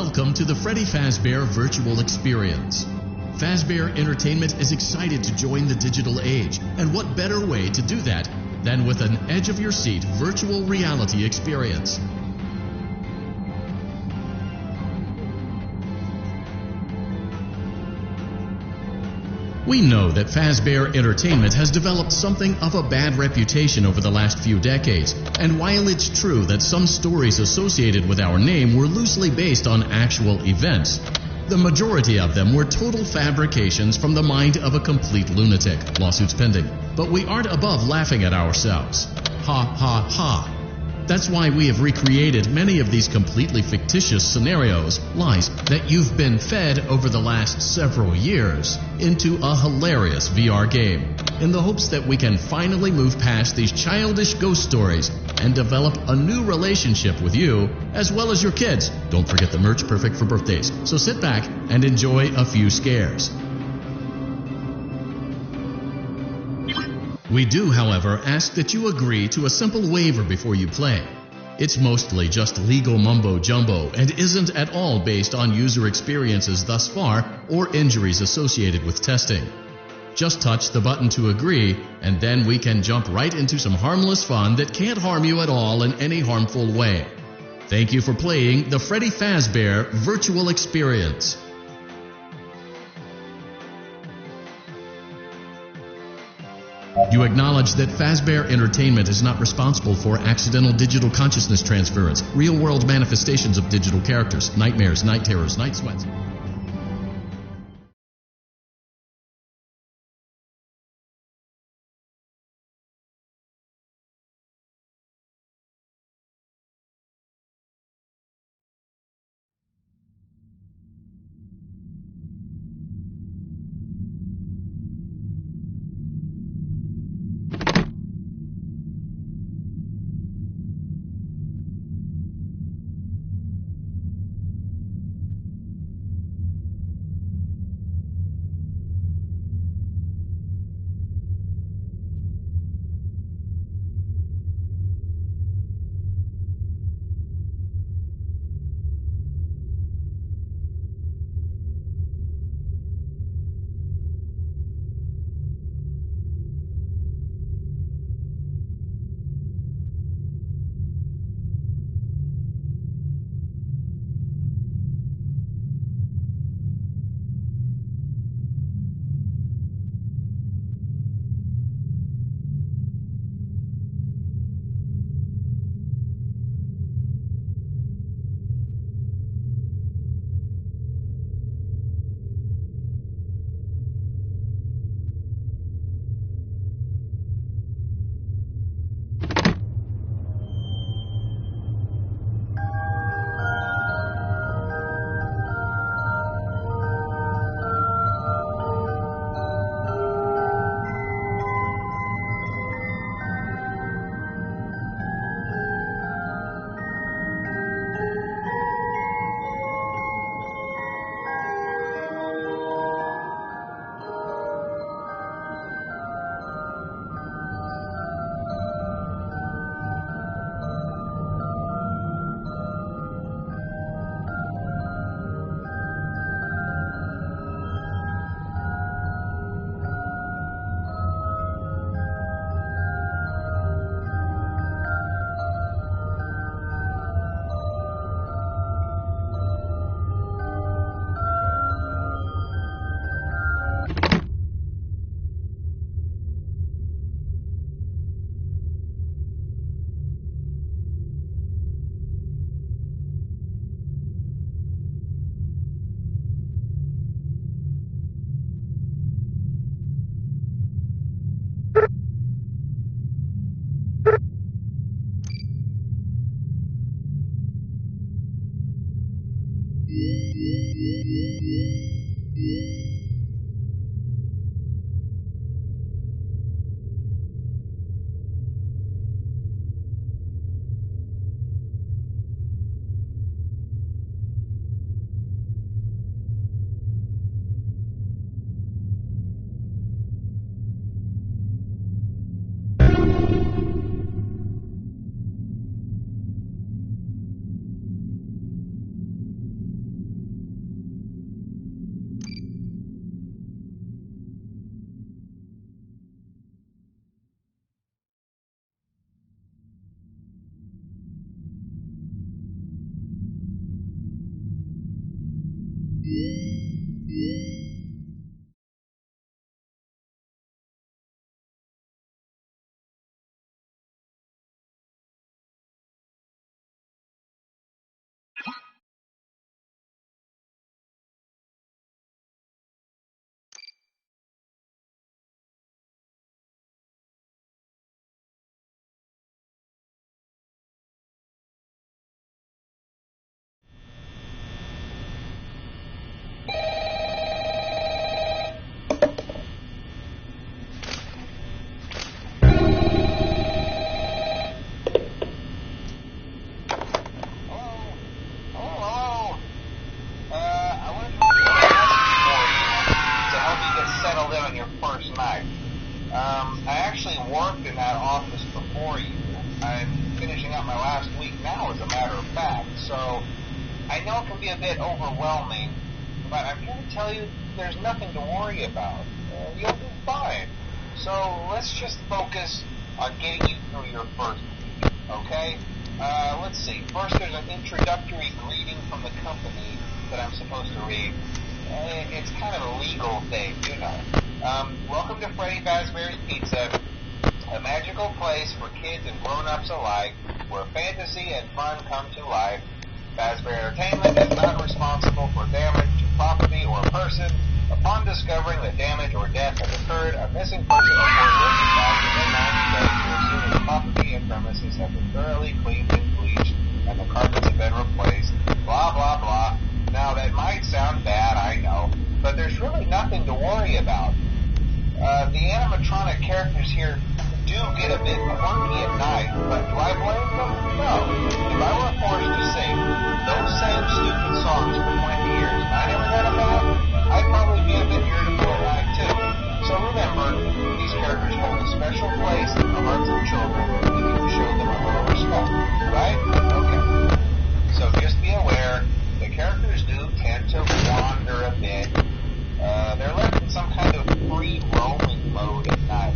Welcome to the Freddy Fazbear Virtual Experience. Fazbear Entertainment is excited to join the digital age, and what better way to do that than with an edge-of-your-seat virtual reality experience. We know that Fazbear Entertainment has developed something of a bad reputation over the last few decades, and while it's true that some stories associated with our name were loosely based on actual events, the majority of them were total fabrications from the mind of a complete lunatic, lawsuits pending. But we aren't above laughing at ourselves. Ha ha ha. That's why we have recreated many of these completely fictitious scenarios, lies, that you've been fed over the last several years into a hilarious VR game, in the hopes that we can finally move past these childish ghost stories and develop a new relationship with you, as well as your kids. Don't forget the merch, perfect for birthdays. So sit back and enjoy a few scares. We do, however, ask that you agree to a simple waiver before you play. It's mostly just legal mumbo-jumbo and isn't at all based on user experiences thus far or injuries associated with testing. Just touch the button to agree, and then we can jump right into some harmless fun that can't harm you at all in any harmful way. Thank you for playing the Freddy Fazbear Virtual Experience. You acknowledge that Fazbear Entertainment is not responsible for accidental digital consciousness transference, real-world manifestations of digital characters, nightmares, night terrors, night sweats. out my last week now, as a matter of fact. So I know it can be a bit overwhelming, but I'm here to tell you there's nothing to worry about. You'll do fine. So let's just focus on getting you through your first week, okay? Let's see. First, there's an introductory greeting from the company that I'm supposed to read. It's kind of a legal thing, you know. Welcome to Freddy Fazbear's Pizza, a magical place for kids and grown-ups alike, where fantasy and fun come to life. Fazbear Entertainment is not responsible for damage to property or person. Upon discovering that damage or death has occurred, a missing person report will be filed within 90 days to assume the property and premises have been thoroughly cleaned and bleached, and the carpets have been replaced. Blah, blah, blah. Now, that might sound bad, I know, but there's really nothing to worry about. The animatronic characters here do get a bit quirky at night, but do I blame them? No. If I were forced to sing those same stupid songs for 20 years and I never had a bath, I'd probably be a bit irritable at night too. So remember, these characters hold a special place in the hearts of children, and we need to show them a little respect, right? Okay. So just be aware, the characters do tend to wander a bit. They're left in some kind of free roaming mode at night.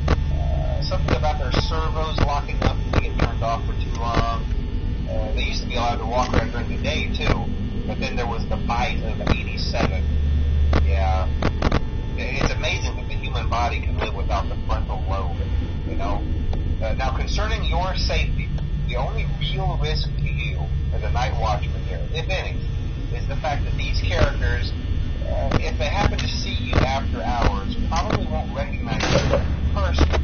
Something about their servos locking up and get turned off for too long. They used to be allowed to walk around during the day too, but then there was the bite of 87. Yeah. It's amazing that the human body can live without the frontal lobe, you know. Now, concerning your safety, the only real risk to you as a night watchman here, if any, is the fact that these characters, if they happen to see you after hours, probably won't recognize you as a person.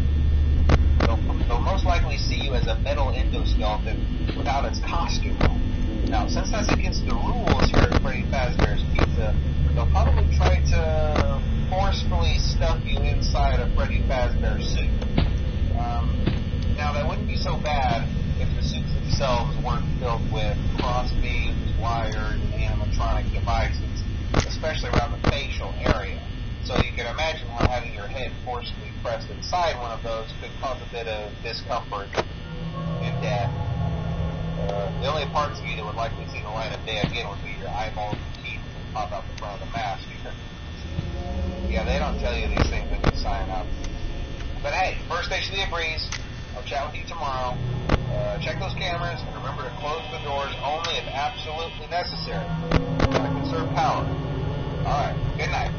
They'll most likely see you as a metal endoskeleton without its costume on. Now, since that's against the rules here at Freddy Fazbear's Pizza, they'll probably try to forcefully stuff you inside a Freddy Fazbear suit. Now, that wouldn't be so bad if the suits themselves weren't filled with crossbeams, wires, and animatronic devices, especially around the facial area. So you can imagine how having your head forcibly pressed inside one of those could cause a bit of discomfort and death. The only parts of you that would likely see the light of day again would be your eyeballs and teeth that pop out the front of the mask. Yeah, they don't tell you these things when you sign up. But hey, first station of the breeze. I'll chat with you tomorrow. Check those cameras and remember to close the doors only if absolutely necessary. Gotta conserve power. Alright, good night.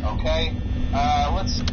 Okay? Let's...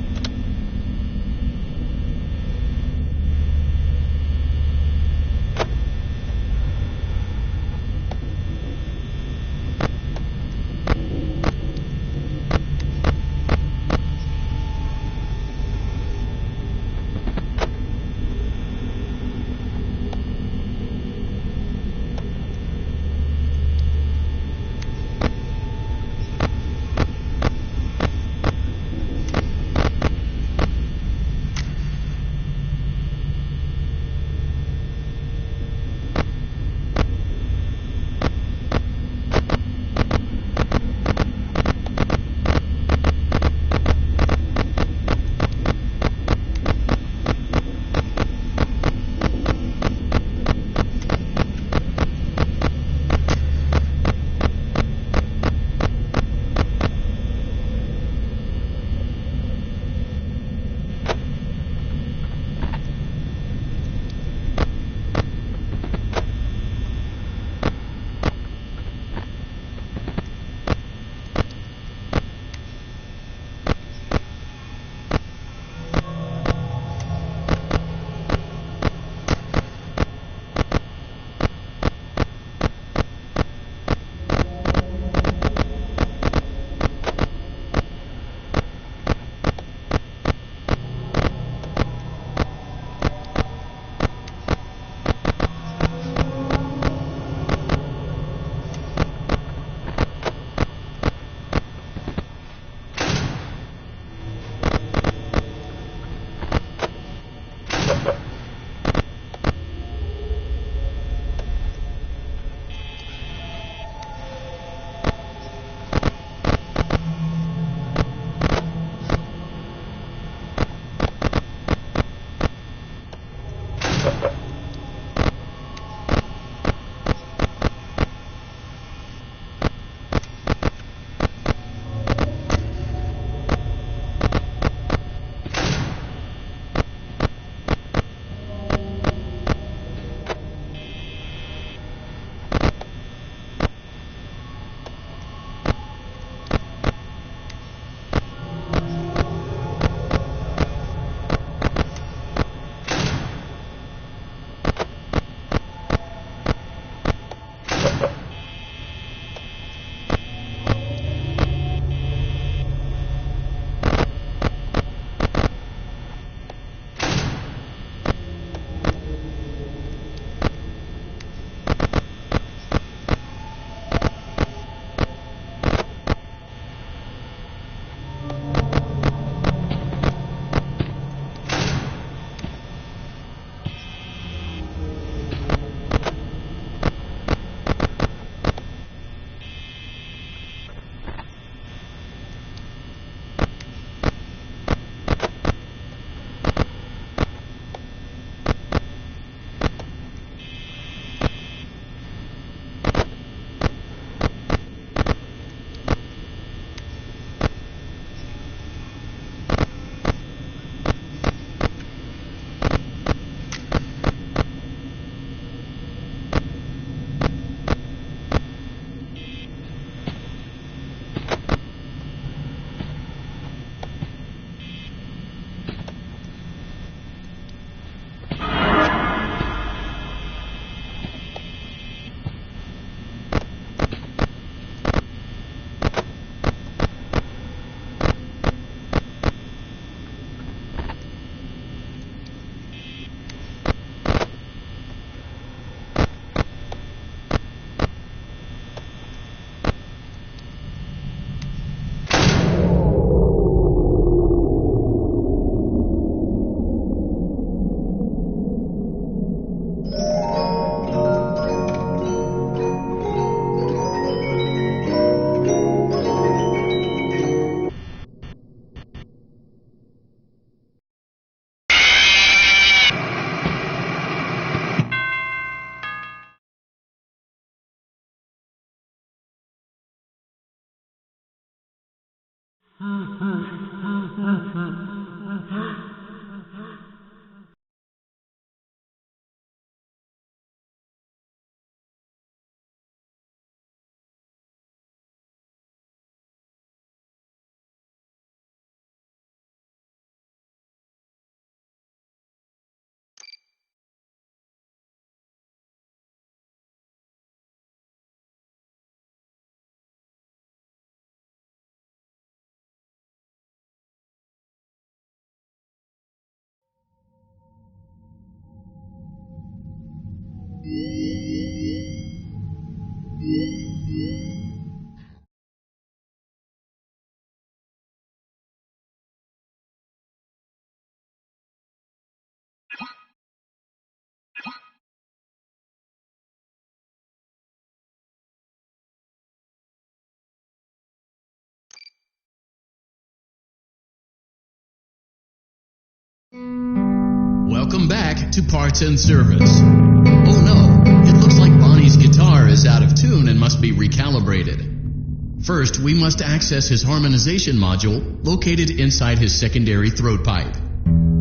back to Parts and Service. Oh no, it looks like Bonnie's guitar is out of tune and must be recalibrated. First, we must access his harmonization module located inside his secondary throat pipe.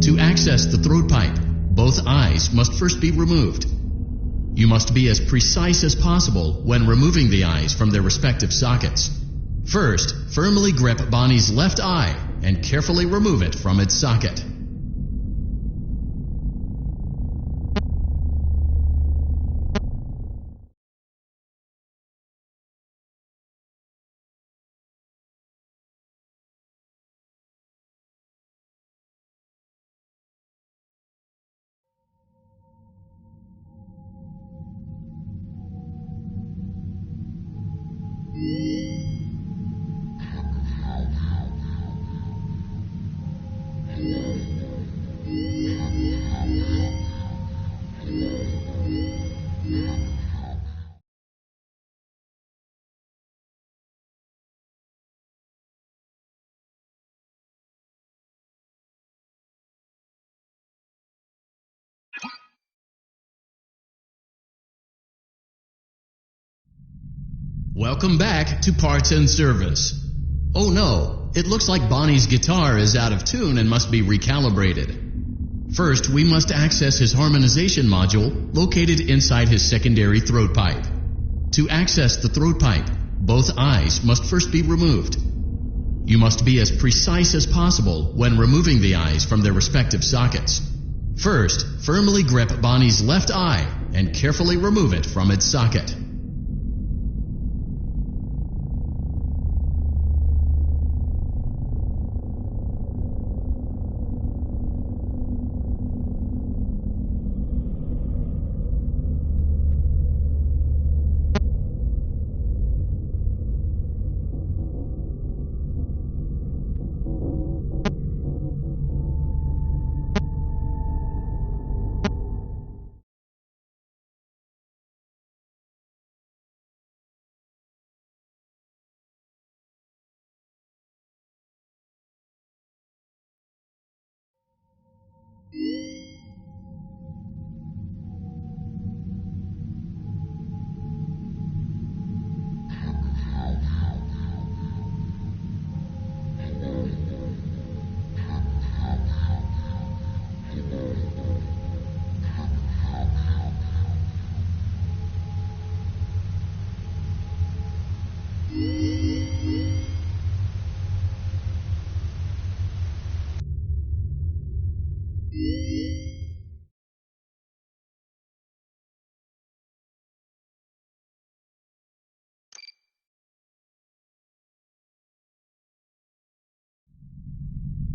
To access the throat pipe, both eyes must first be removed. You must be as precise as possible when removing the eyes from their respective sockets. First, firmly grip Bonnie's left eye and carefully remove it from its socket. Welcome back to Parts and Service. Oh no, it looks like Bonnie's guitar is out of tune and must be recalibrated. First, we must access his harmonization module located inside his secondary throat pipe. To access the throat pipe, both eyes must first be removed. You must be as precise as possible when removing the eyes from their respective sockets. First, firmly grip Bonnie's left eye and carefully remove it from its socket.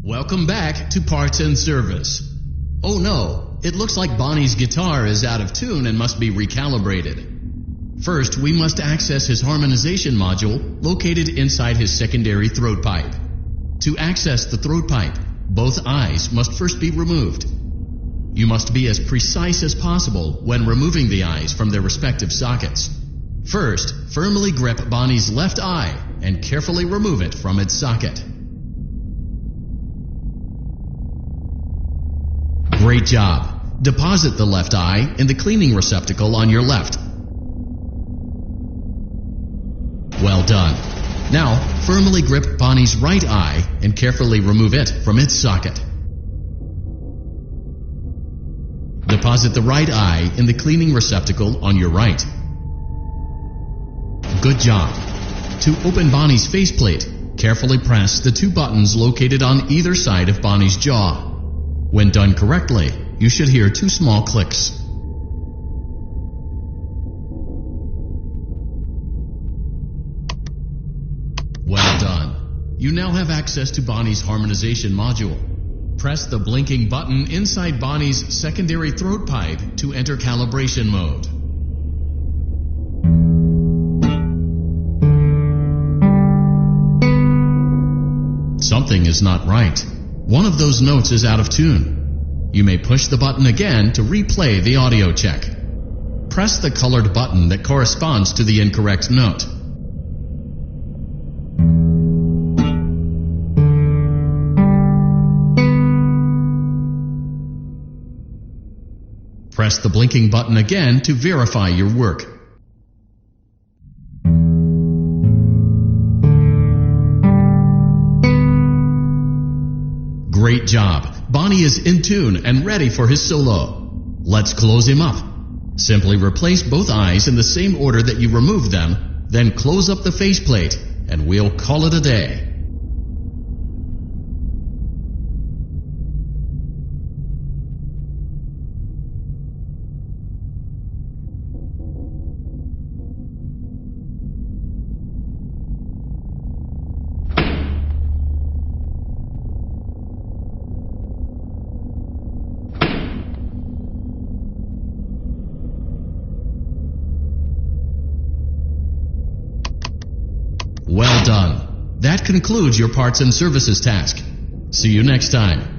Welcome back to Parts and Service. Oh no, it looks like Bonnie's guitar is out of tune and must be recalibrated. First, we must access his harmonization module located inside his secondary throat pipe. To access the throat pipe, both eyes must first be removed. You must be as precise as possible when removing the eyes from their respective sockets. First, firmly grip Bonnie's left eye and carefully remove it from its socket. Great job! Deposit the left eye in the cleaning receptacle on your left. Well done. Now, firmly grip Bonnie's right eye and carefully remove it from its socket. Deposit the right eye in the cleaning receptacle on your right. Good job. To open Bonnie's faceplate, carefully press the two buttons located on either side of Bonnie's jaw. When done correctly, you should hear two small clicks. Well done. You now have access to Bonnie's harmonization module. Press the blinking button inside Bonnie's secondary throat pipe to enter calibration mode. Something is not right. One of those notes is out of tune. You may push the button again to replay the audio check. Press the colored button that corresponds to the incorrect note. Press the blinking button again to verify your work. Great job! Bonnie is in tune and ready for his solo. Let's close him up. Simply replace both eyes in the same order that you removed them, then close up the faceplate, and we'll call it a day. Well done. That concludes your parts and services task. See you next time.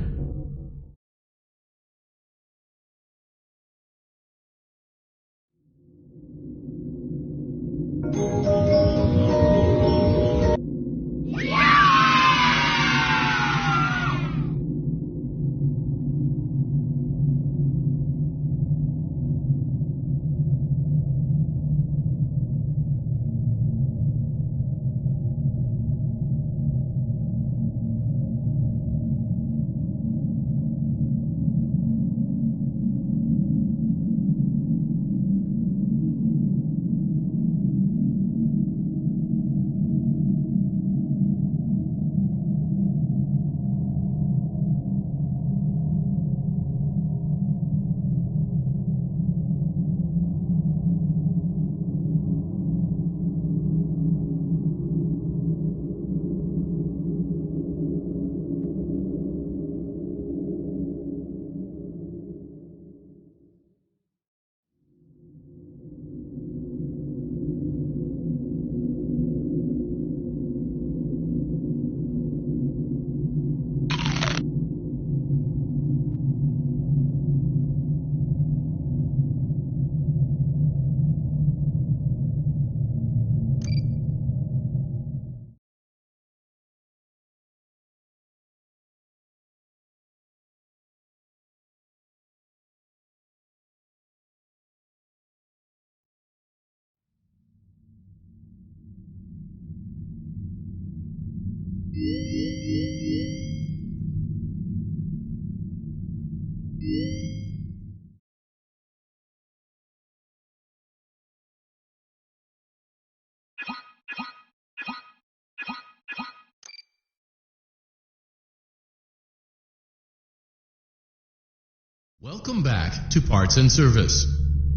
Welcome back to Parts and Service.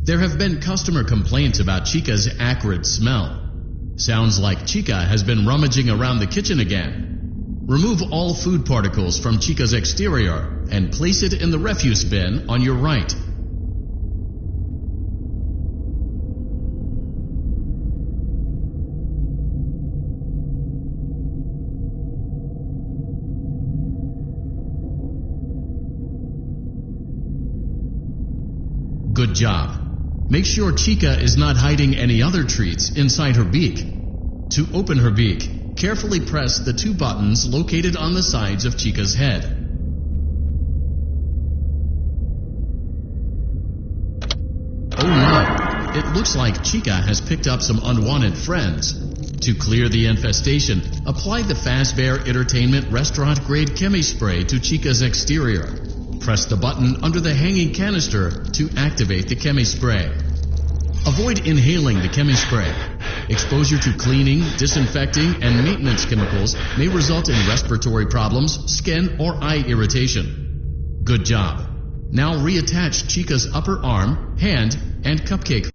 There have been customer complaints about Chica's acrid smell. Sounds like Chica has been rummaging around the kitchen again. Remove all food particles from Chica's exterior and place it in the refuse bin on your right. Good job. Make sure Chica is not hiding any other treats inside her beak. To open her beak, carefully press the two buttons located on the sides of Chica's head. Oh no! It looks like Chica has picked up some unwanted friends. To clear the infestation, apply the Fazbear Entertainment restaurant-grade chemi spray to Chica's exterior. Press the button under the hanging canister to activate the chemi spray. Avoid inhaling the chemi spray. Exposure to cleaning, disinfecting, and maintenance chemicals may result in respiratory problems, skin, or eye irritation. Good job. Now reattach Chica's upper arm, hand, and cupcake.